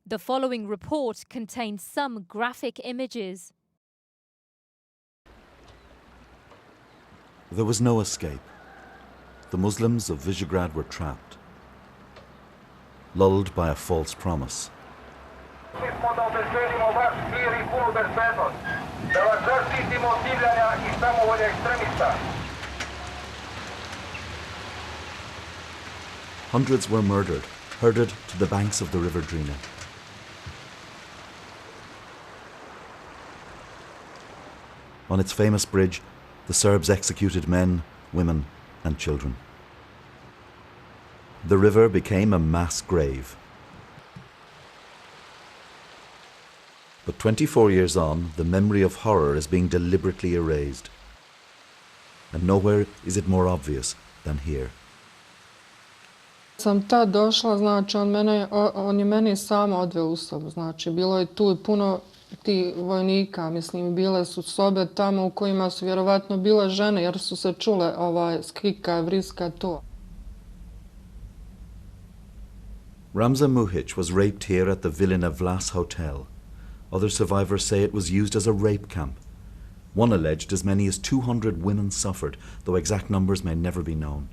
The following report contains some graphic images. There was no escape. The Muslims of Visegrad were trapped, lulled by a false promise. Hundreds were murdered, herded to the banks of the river Drina. On its famous bridge, the Serbs executed men, women, and children. The river became a mass grave. But 24 years on, the memory of horror is being deliberately erased. And nowhere is it more obvious than here. Sam tad došla, znači on je mene sama odveo u sobu, znači bilo je tu puno ti vojnika, mislim, bile su sobe tamo u kojima su vjerovatno bile žene, jer su se čule skrika, vriska, to. Ramza Muhic was raped here at the Vilina Vlas Hotel. Other survivors say it was used as a rape camp. One alleged as many as 200 women suffered, though exact numbers may never be known.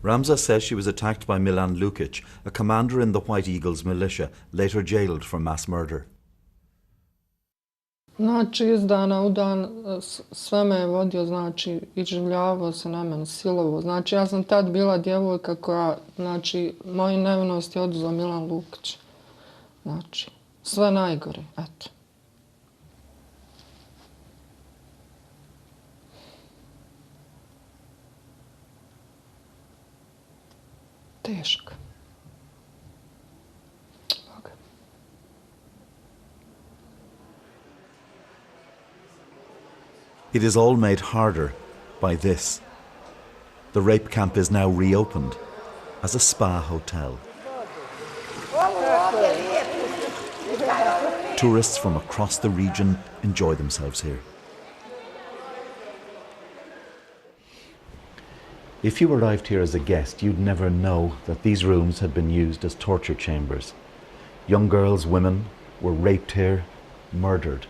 Ramza says she was attacked by Milan Lukic, a commander in the White Eagles militia, later jailed for mass murder. Znači, iz dana u dan sve me je vodio, znači, iživljavao se na mene, silovo. Znači, ja sam tad bila djevojka koja, znači, moju nevinost je oduzeo Milan Lukić. Znači, sve najgore, eto. Teško. It is all made harder by this. The rape camp is now reopened as a spa hotel. Tourists from across the region enjoy themselves here. If you arrived here as a guest, you'd never know that these rooms had been used as torture chambers. Young girls, women were raped here, murdered.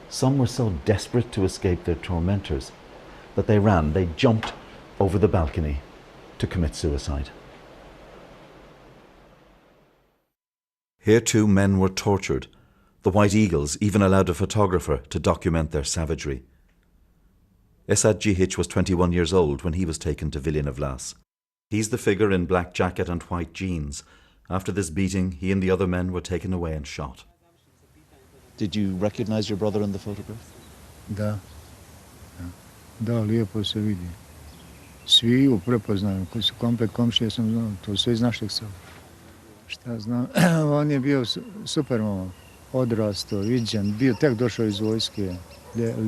Some were so desperate to escape their tormentors that they jumped over the balcony to commit suicide. Here too men were tortured. The White Eagles even allowed a photographer to document their savagery. Esad Djihic was 21 years old when he was taken to Vilina Vlas. He's the figure in black jacket and white jeans. After this beating, he and the other men were taken away and shot. Did you recognize your brother in the photograph? Da. Da, lijepo se vidi. Svi ju prepoznaju, koji su komplet komšije sam znao, to sve iz našeg sela. Šta znam, on je bio super momak, odrastao, viđen, bio tek došao iz vojske,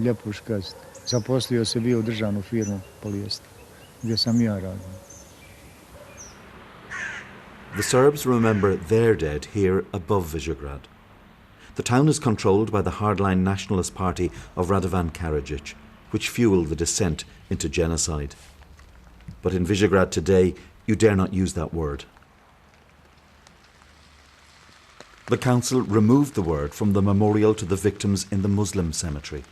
ljepuškast. Zaposlio se bio u državnu firmu polijesta, gdje sam ja radio. The Serbs remember their dead here above Visegrad. The town is controlled by the hardline nationalist party of Radovan Karadzic, which fueled the descent into genocide. But in Visegrad today, you dare not use that word. The council removed the word from the memorial to the victims in the Muslim cemetery.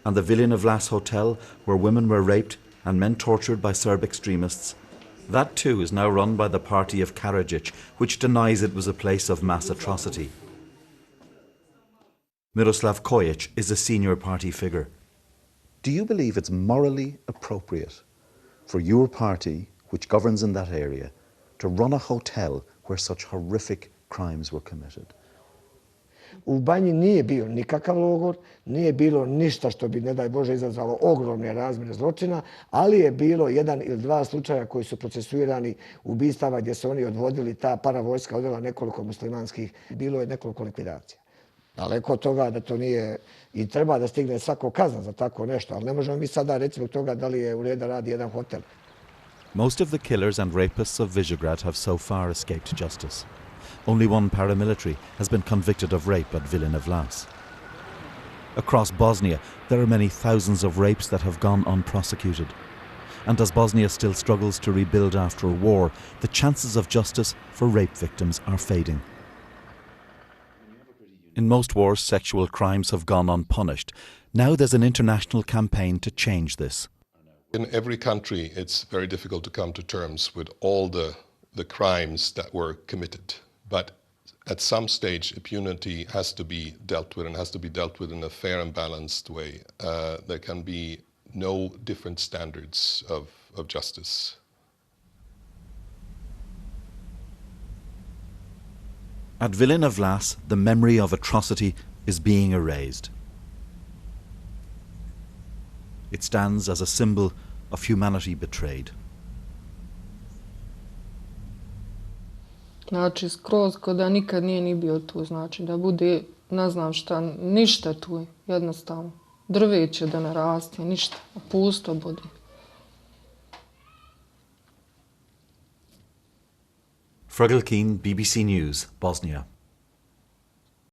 And the Vilina Vlas Hotel, where women were raped and men tortured by Serb extremists, that too is now run by the party of Karadzic, which denies it was a place of mass atrocity. Miroslav Kojic is a senior party figure. Do you believe it's morally appropriate for your party, which governs in that area, to run a hotel where such horrific crimes were committed? U Banji nije bio nikakav logor, nije bilo ništa što bi, ne daj Bože, izazvalo ogromne razmjere zločina, ali je bilo jedan ili dva slučaja koji su procesuirani ubistava gdje su oni odvodili, ta paravojska odvela nekoliko muslimanskih, bilo je nekoliko likvidacija. Daleko od toga da to nije, i treba da stigne svako kazna za tako nešto, ali ne možemo mi sada reći zbog toga da li je u redu da radi jedan hotel. Most of the killers and rapists of Visegrad have so far escaped justice. Only one paramilitary has been convicted of rape at Vilina Vlas. Across Bosnia, there are many thousands of rapes that have gone unprosecuted. and as Bosnia still struggles to rebuild after a war, the chances of justice for rape victims are fading. In most wars, sexual crimes have gone unpunished. Now there's an international campaign to change this. In every country, it's very difficult to come to terms with all the crimes that were committed. But at some stage, impunity has to be dealt with, and has to be dealt with in a fair and balanced way. There can be no different standards of justice. At Vilina Vlas, the memory of atrocity is being erased. It stands as a symbol of humanity betrayed. Znači, skroz ko da nikad nije ni bio tu, znači da bude, ne znam šta, ništa tu je, jednostavno. Drveće da ne raste, ništa, pusto bude. Fergal Keane, BBC News, Bosnia.